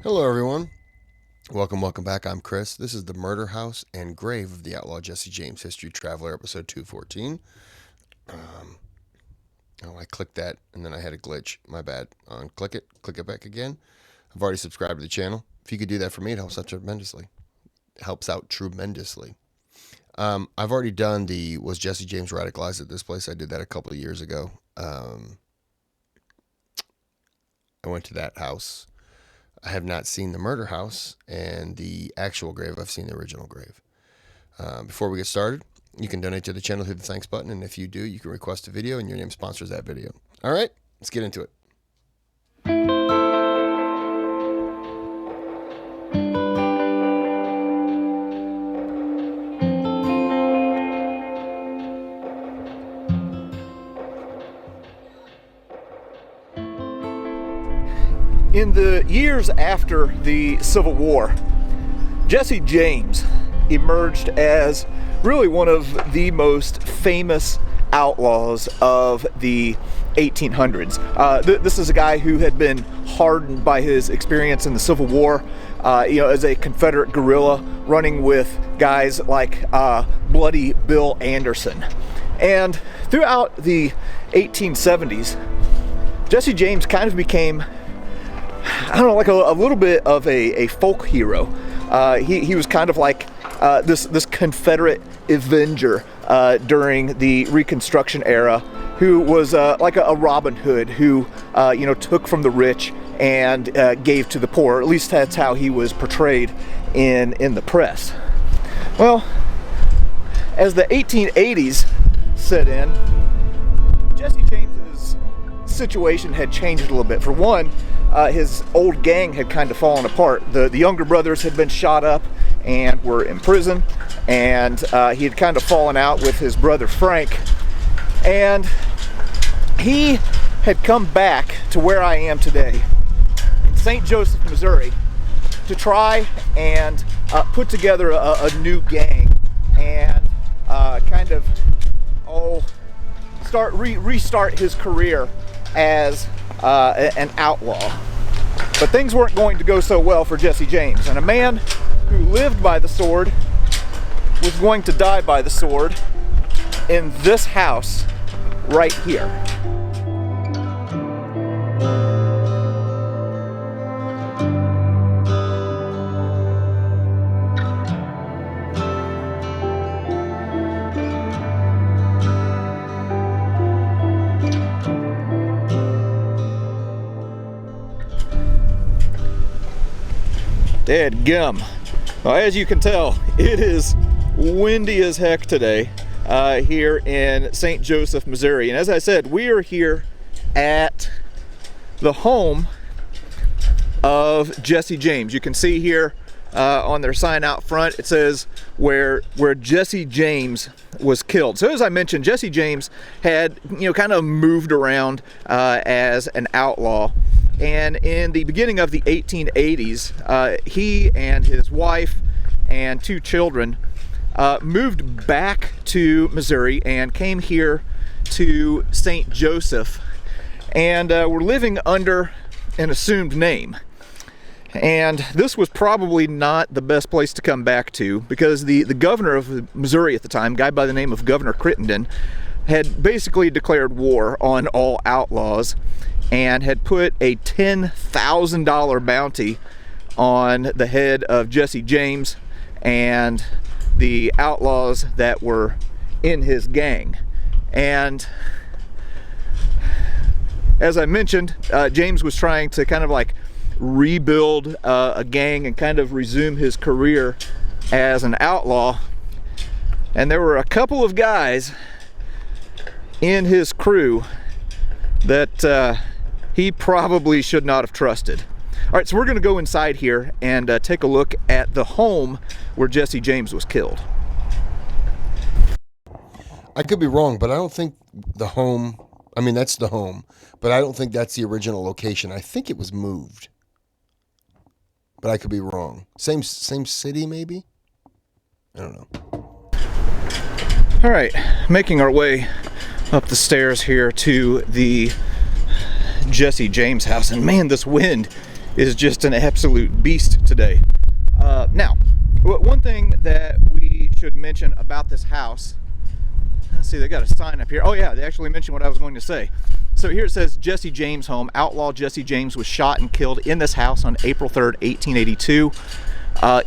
Hello, everyone. Welcome back. I'm Kris. This is the Murder House and Grave of the Outlaw Jesse James History Traveler, episode 214. I clicked that and then I had a glitch. My bad. Click it back again. I've already subscribed to the channel. If you could do that for me, it helps out tremendously. I've already done the Was Jesse James Radicalized at this place? I did that a couple of years ago. I went to that house. I have not seen the murder house and the actual grave. I've seen the original grave. Before we get started, you can donate to the channel through the thanks button, and if you do, you can request a video and your name sponsors that video. All right, let's get into it. In the years after the Civil War, Jesse James emerged as really one of the most famous outlaws of the 1800s. This is a guy who had been hardened by his experience in the Civil War, as a Confederate guerrilla running with guys like Bloody Bill Anderson. And throughout the 1870s, Jesse James kind of became, like a little bit of a folk hero. He was kind of like this Confederate avenger during the Reconstruction era, who was like a Robin Hood who took from the rich and gave to the poor. At least that's how he was portrayed in the press. Well, as the 1880s set in, Jesse James's situation had changed a little bit. For one, his old gang had kind of fallen apart. The younger brothers had been shot up and were in prison, and he had kind of fallen out with his brother Frank, and he had come back to where I am today, in St. Joseph, Missouri, to try and put together a new gang and restart his career as an outlaw. But things weren't going to go so well for Jesse James, and a man who lived by the sword was going to die by the sword in this house right here. Dadgum. Well, as you can tell, it is windy as heck today here in St. Joseph, Missouri. And as I said, we are here at the home of Jesse James. You can see here on their sign out front, it says where Jesse James was killed. So as I mentioned, Jesse James had kind of moved around as an outlaw. And in the beginning of the 1880s, he and his wife and two children moved back to Missouri and came here to St. Joseph, and were living under an assumed name. And this was probably not the best place to come back to, because the governor of Missouri at the time, a guy by the name of Governor Crittenden, had basically declared war on all outlaws and had put a $10,000 bounty on the head of Jesse James and the outlaws that were in his gang. And as I mentioned, James was trying to kind of like rebuild a gang and kind of resume his career as an outlaw. And there were a couple of guys in his crew that he probably should not have trusted. All right, so we're going to go inside here and take a look at the home where Jesse James was killed. I could be wrong, but I don't think the home, that's the home, but I don't think that's the original location. I think it was moved, but I could be wrong. Same city, maybe? I don't know. All right, making our way up the stairs here to the Jesse James house, and man, this wind is just an absolute beast today. Now, one thing that we should mention about this house, let's see, they got a sign up here. Oh yeah, they actually mentioned what I was going to say. So here it says Jesse James home. Outlaw Jesse James was shot and killed in this house on April 3rd, 1882.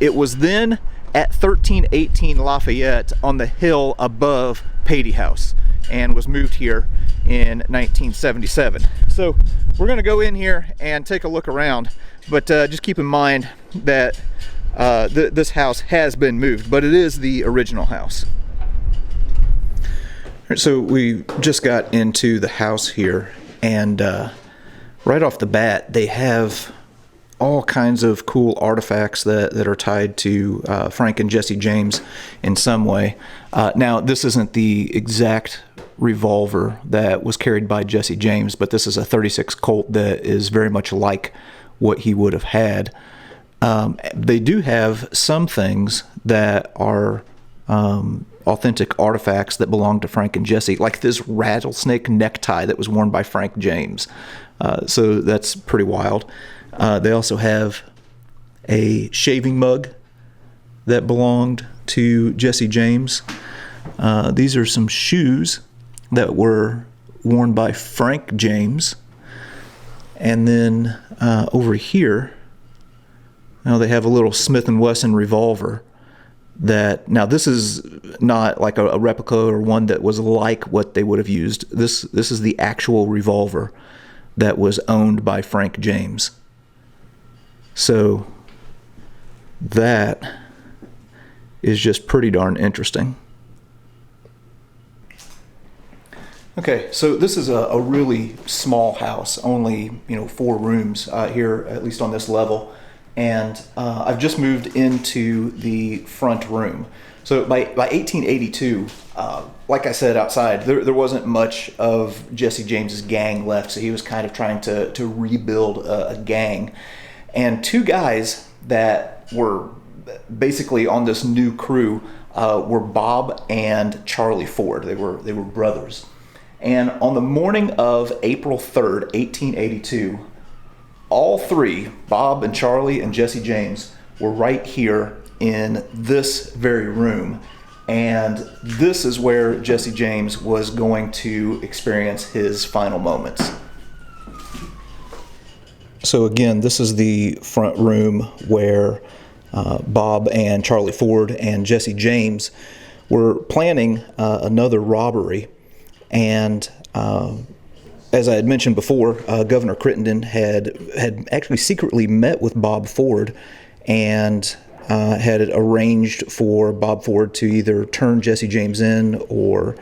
It was then at 1318 Lafayette on the hill above Patey House, and was moved here in 1977. So we're going to go in here and take a look around, but just keep in mind that this house has been moved, but it is the original house. So we just got into the house here, and right off the bat they have all kinds of cool artifacts that are tied to Frank and Jesse James in some way. Now, this isn't the exact revolver that was carried by Jesse James, but this is a .36 Colt that is very much like what he would have had. They do have some things that are authentic artifacts that belong to Frank and Jesse, like this rattlesnake necktie that was worn by Frank James. So that's pretty wild. They also have a shaving mug that belonged to Jesse James. These are some shoes that were worn by Frank James. And then over here, now they have a little Smith & Wesson revolver that, now this is not like a replica or one that was like what they would have used. This is the actual revolver that was owned by Frank James. So that is just pretty darn interesting. Okay, so this is a really small house, only 4 rooms here, at least on this level, and I've just moved into the front room. So by 1882, like I said outside, there wasn't much of Jesse James's gang left, so he was kind of trying to rebuild a gang. And 2 guys that were basically on this new crew were Bob and Charlie Ford. They were brothers. And on the morning of April 3rd, 1882, all 3, Bob and Charlie and Jesse James, were right here in this very room. And this is where Jesse James was going to experience his final moments. So again, this is the front room where Bob and Charlie Ford and Jesse James were planning another robbery. And as I had mentioned before, Governor Crittenden had actually secretly met with Bob Ford and had arranged for Bob Ford to either turn Jesse James in or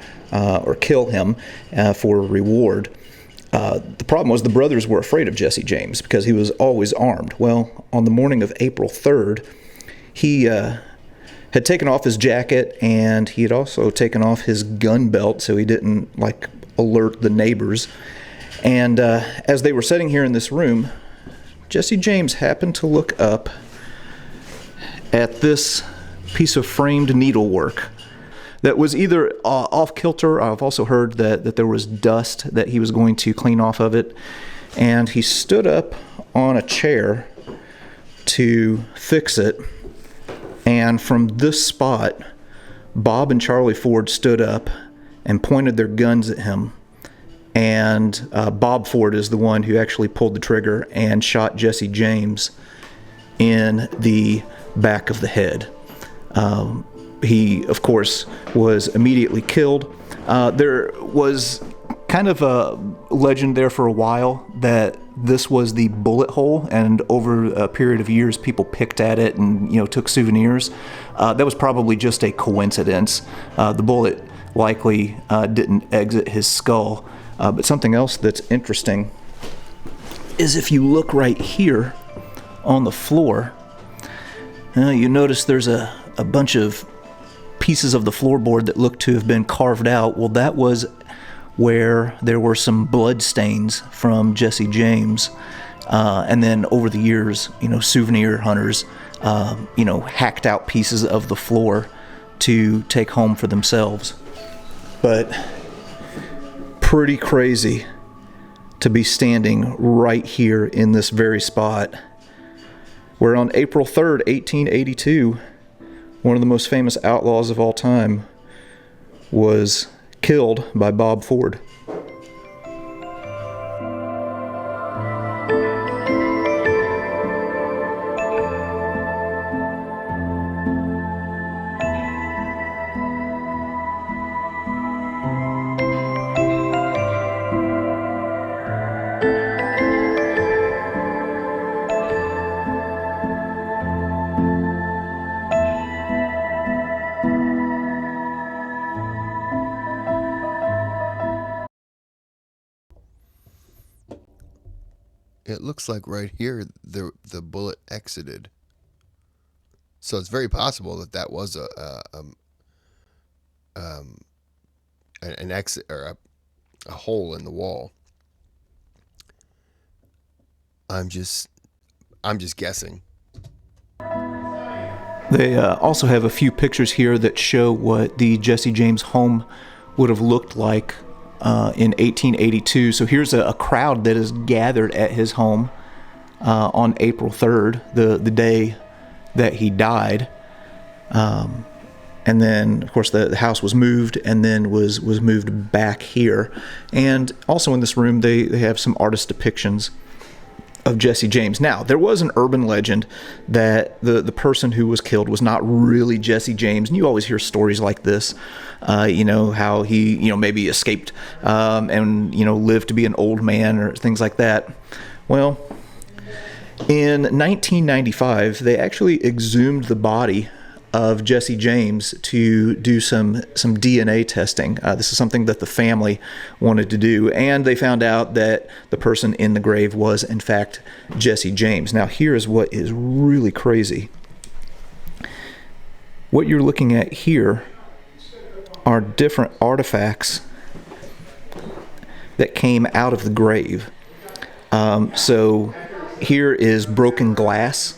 kill him for a reward. The problem was the brothers were afraid of Jesse James because he was always armed. Well, on the morning of April 3rd, he had taken off his jacket, and he had also taken off his gun belt so he didn't alert the neighbors. And as they were sitting here in this room, Jesse James happened to look up at this piece of framed needlework that was either off kilter. I've also heard that there was dust that he was going to clean off of it. And he stood up on a chair to fix it. And from this spot, Bob and Charlie Ford stood up and pointed their guns at him. And Bob Ford is the one who actually pulled the trigger and shot Jesse James in the back of the head. He, of course, was immediately killed. There was kind of a legend there for a while that this was the bullet hole, and over a period of years, people picked at it and took souvenirs. That was probably just a coincidence. The bullet likely didn't exit his skull. But something else that's interesting is if you look right here on the floor, you notice there's a bunch of pieces of the floorboard that look to have been carved out. Well, that was where there were some blood stains from Jesse James. And then over the years, souvenir hunters, hacked out pieces of the floor to take home for themselves. But pretty crazy to be standing right here in this very spot where on April 3rd, 1882, one of the most famous outlaws of all time was killed by Bob Ford. It looks like right here the bullet exited. So it's very possible that that was an exit or a hole in the wall. I'm just guessing. They also have a few pictures here that show what the Jesse James home would have looked like in 1882. So here's a crowd that is gathered at his home on April 3rd, the day that he died. And then, of course, the house was moved and then was moved back here. And also in this room, they have some artist depictions of Jesse James. Now, there was an urban legend that the person who was killed was not really Jesse James, and you always hear stories like this, how he, maybe escaped and, lived to be an old man or things like that. Well, in 1995, they actually exhumed the body of Jesse James to do some DNA testing. This is something that the family wanted to do, and they found out that the person in the grave was, in fact, Jesse James. Now, here is what is really crazy. What you're looking at here are different artifacts that came out of the grave. So here is broken glass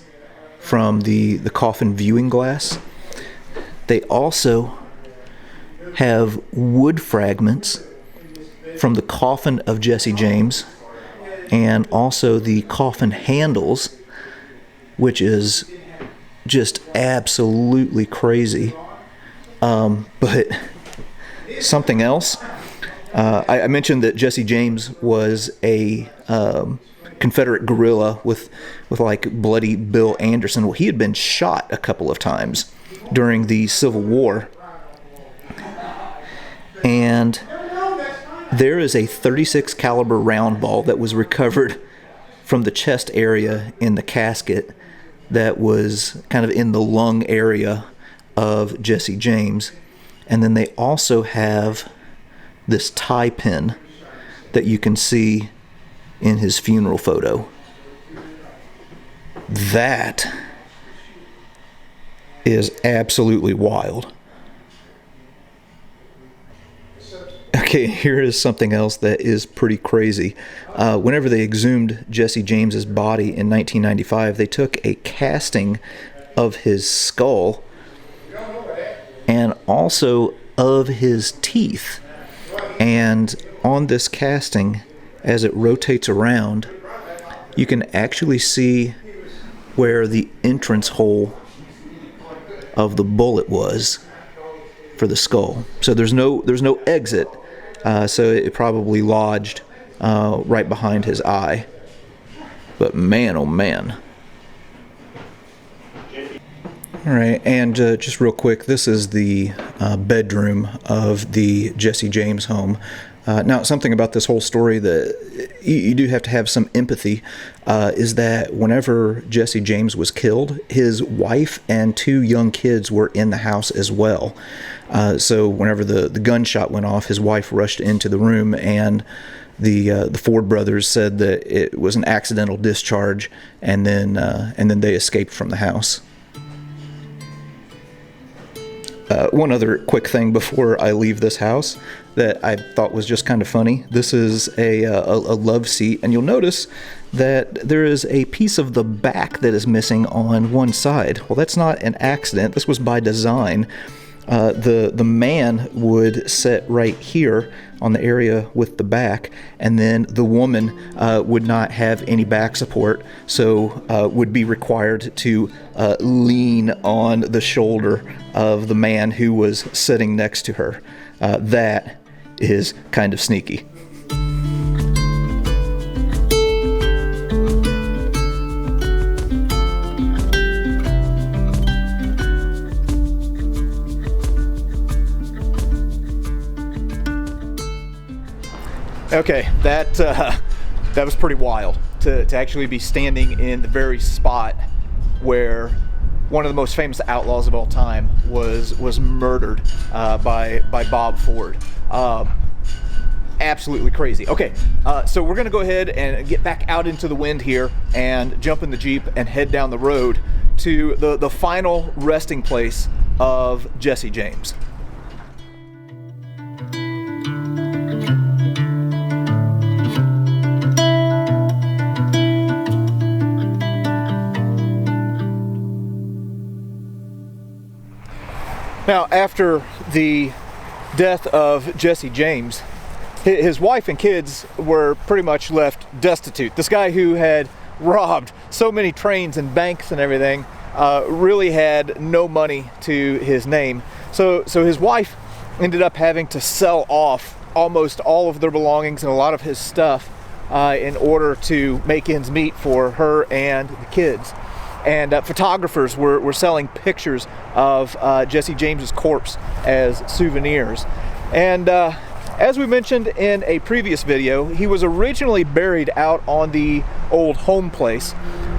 from the coffin viewing glass. They also have wood fragments from the coffin of Jesse James, and also the coffin handles, which is just absolutely crazy. But something else, I mentioned that Jesse James was a Confederate guerrilla with like bloody Bill Anderson. Well, he had been shot a couple of times during the Civil War, and there is a .36 caliber round ball that was recovered from the chest area in the casket that was kind of in the lung area of Jesse James. And then they also have this tie pin that you can see in his funeral photo. That is absolutely wild. Okay, here is something else that is pretty crazy. Whenever they exhumed Jesse James's body in 1995, they took a casting of his skull and also of his teeth. And on this casting, as it rotates around, you can actually see where the entrance hole of the bullet was for the skull. So there's no exit, so it probably lodged right behind his eye. But man, oh man. All right, and just real quick, this is the bedroom of the Jesse James home. Now, something about this whole story that you do have to have some empathy is that whenever Jesse James was killed, his wife and 2 young kids were in the house as well. So whenever the gunshot went off, his wife rushed into the room, and the Ford brothers said that it was an accidental discharge, and then they escaped from the house. One other quick thing before I leave this house that I thought was just kind of funny. This is a love seat, and you'll notice that there is a piece of the back that is missing on one side. Well, that's not an accident. This was by design. the man would sit right here on the area with the back, and then the woman would not have any back support, so would be required to lean on the shoulder of the man who was sitting next to her. That is kind of sneaky. Okay, that was pretty wild to actually be standing in the very spot where one of the most famous outlaws of all time was murdered by Bob Ford. Absolutely crazy. Okay, so we're gonna go ahead and get back out into the wind here and jump in the Jeep and head down the road to the final resting place of Jesse James. Now, after the death of Jesse James, his wife and kids were pretty much left destitute. This guy who had robbed so many trains and banks and everything really had no money to his name. So his wife ended up having to sell off almost all of their belongings and a lot of his stuff in order to make ends meet for her and the kids. And photographers were selling pictures of Jesse James's corpse as souvenirs. And as we mentioned in a previous video, he was originally buried out on the old home place,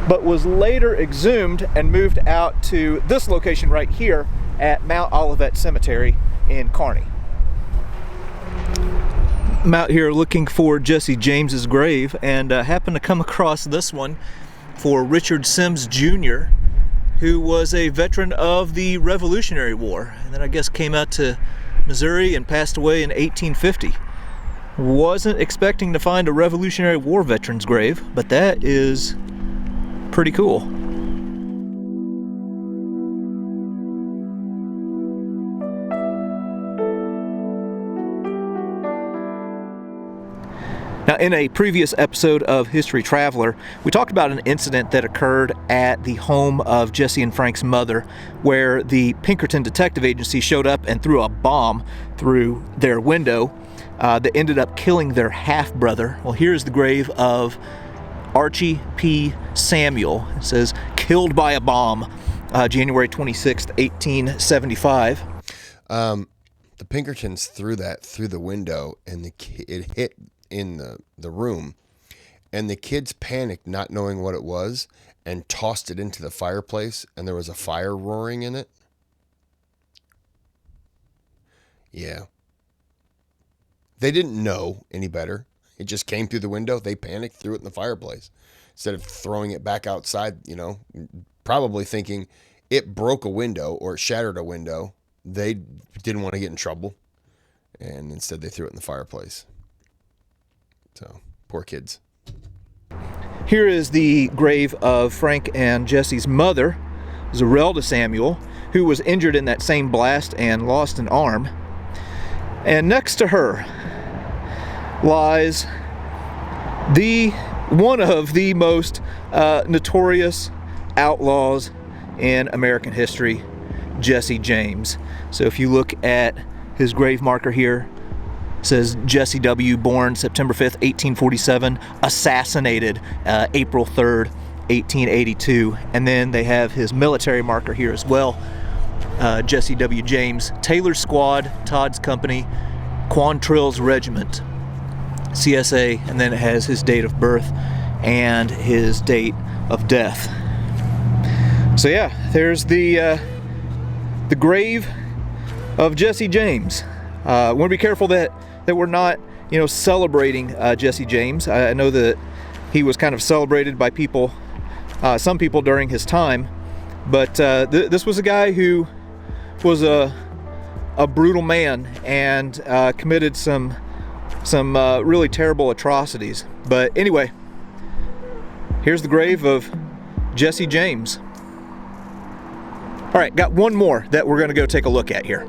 but was later exhumed and moved out to this location right here at Mount Olivet Cemetery in Kearney. I'm out here looking for Jesse James's grave and happened to come across this one for Richard Sims Jr., who was a veteran of the Revolutionary War, and then I guess came out to Missouri and passed away in 1850. Wasn't expecting to find a Revolutionary War veteran's grave, but that is pretty cool. Now, in a previous episode of History Traveler, we talked about an incident that occurred at the home of Jesse and Frank's mother, where the Pinkerton Detective Agency showed up and threw a bomb through their window that ended up killing their half-brother. Well, here's the grave of Archie P. Samuel. It says, killed by a bomb, January 26th, 1875. The Pinkertons threw that through the window, and it hit in the room, and the kids panicked, not knowing what it was, and tossed it into the fireplace, and there was a fire roaring in it. Yeah. They didn't know any better. It just came through the window. They panicked, threw it in the fireplace instead of throwing it back outside, probably thinking it broke a window or it shattered a window. They didn't want to get in trouble, and instead they threw it in the fireplace. So, poor kids. Here is the grave of Frank and Jesse's mother, Zerelda Samuel, who was injured in that same blast and lost an arm. And next to her lies one of the most notorious outlaws in American history, Jesse James. So if you look at his grave marker here, says Jesse W., born September 5th, 1847, assassinated April 3rd, 1882. And then they have his military marker here as well, Jesse W. James, Taylor's Squad, Todd's Company, Quantrill's Regiment, CSA, and then it has his date of birth and his date of death. So yeah, there's the grave of Jesse James. Want to be careful that we're not, celebrating Jesse James. I know that he was kind of celebrated by people, some people during his time, but this was a guy who was a brutal man and committed some really terrible atrocities. But anyway, here's the grave of Jesse James. All right, got one more that we're going to go take a look at here.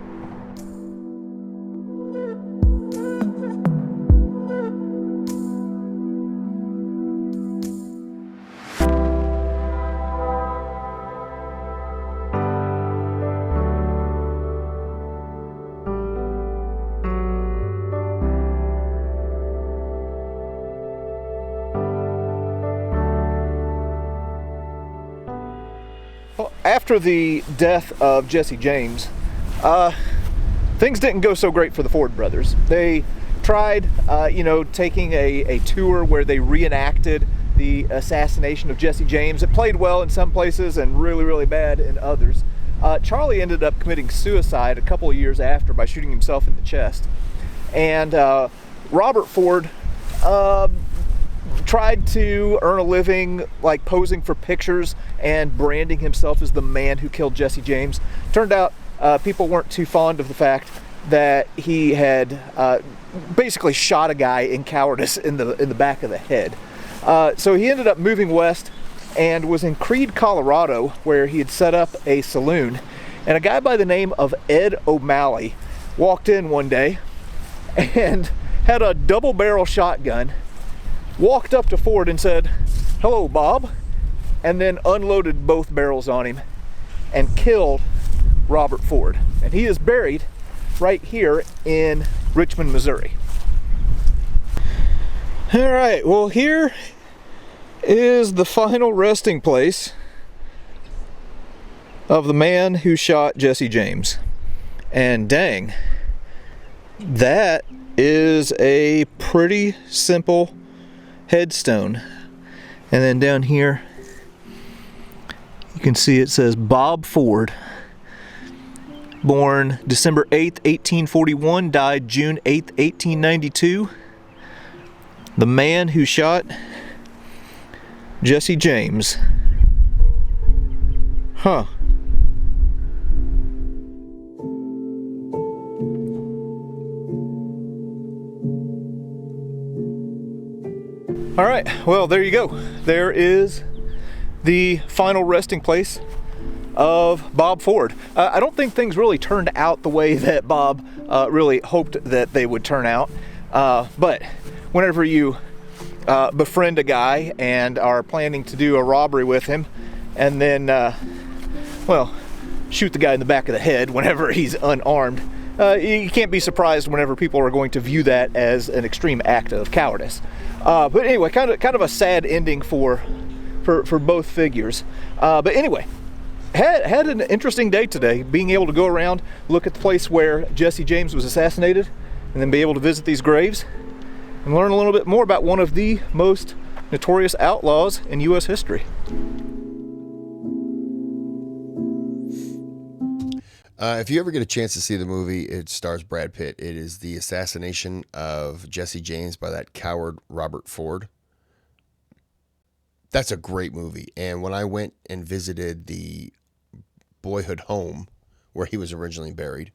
Well, after the death of Jesse James, things didn't go so great for the Ford brothers. They tried, taking a tour where they reenacted the assassination of Jesse James. It played well in some places and really, really bad in others. Charlie ended up committing suicide a couple of years after by shooting himself in the chest. And Robert Ford tried to earn a living like posing for pictures and branding himself as the man who killed Jesse James. Turned out people weren't too fond of the fact that he had basically shot a guy in cowardice in the back of the head. So he ended up moving west and was in Creede, Colorado, where he had set up a saloon. And a guy by the name of Ed O'Malley walked in one day and had a double-barrel shotgun, walked up to Ford and said, "Hello, Bob," and then unloaded both barrels on him and killed Robert Ford. And he is buried right here in Richmond, Missouri. All right, well, here is the final resting place of the man who shot Jesse James. And dang, that is a pretty simple headstone. And then down here you can see it says Bob Ford, born December 8th, 1841, died June 8th, 1892. The man who shot Jesse James. Huh. All right, well, there you go. There is the final resting place of Bob Ford. I don't think things really turned out the way that Bob really hoped that they would turn out. But whenever you befriend a guy and are planning to do a robbery with him and then, shoot the guy in the back of the head whenever he's unarmed, you can't be surprised whenever people are going to view that as an extreme act of cowardice. But anyway, kind of a sad ending for both figures. But anyway, had an interesting day today, being able to go around, look at the place where Jesse James was assassinated, and then be able to visit these graves and learn a little bit more about one of the most notorious outlaws in U.S. history. If you ever get a chance to see the movie, it stars Brad Pitt. It is the assassination of Jesse James by that coward Robert Ford. That's a great movie. And when I went and visited the boyhood home where he was originally buried,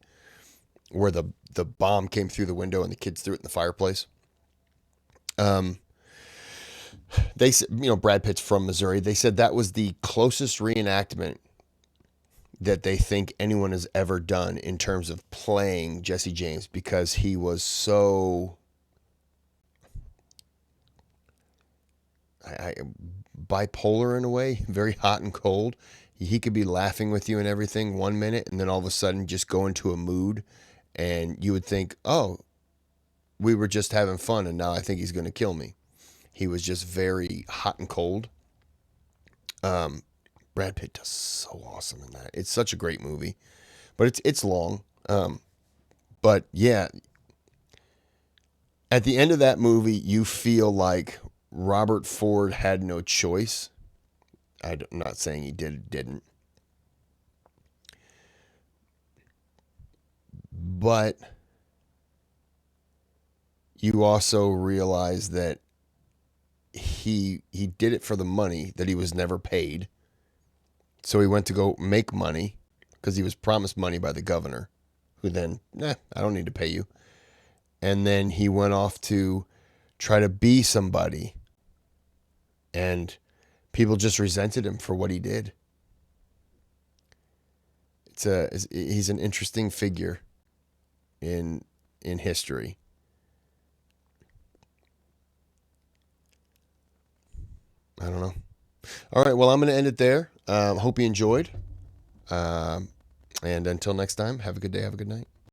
where the bomb came through the window and the kids threw it in the fireplace, they said, Brad Pitt's from Missouri. They said that was the closest reenactment that they think anyone has ever done in terms of playing Jesse James, because he was so bipolar in a way, very hot and cold. He could be laughing with you and everything one minute, and then all of a sudden just go into a mood, and you would think, oh, we were just having fun, and now I think he's going to kill me. He was just very hot and cold. Brad Pitt does so awesome in that. It's such a great movie, but it's long. But yeah, at the end of that movie, you feel like Robert Ford had no choice. I'm not saying he didn't. But you also realize that he did it for the money that he was never paid. So he went to go make money because he was promised money by the governor, who then, I don't need to pay you. And then he went off to try to be somebody, and people just resented him for what he did. he's an interesting figure in history. I don't know. All right, well, I'm going to end it there. Hope you enjoyed. And until next time, have a good day, have a good night.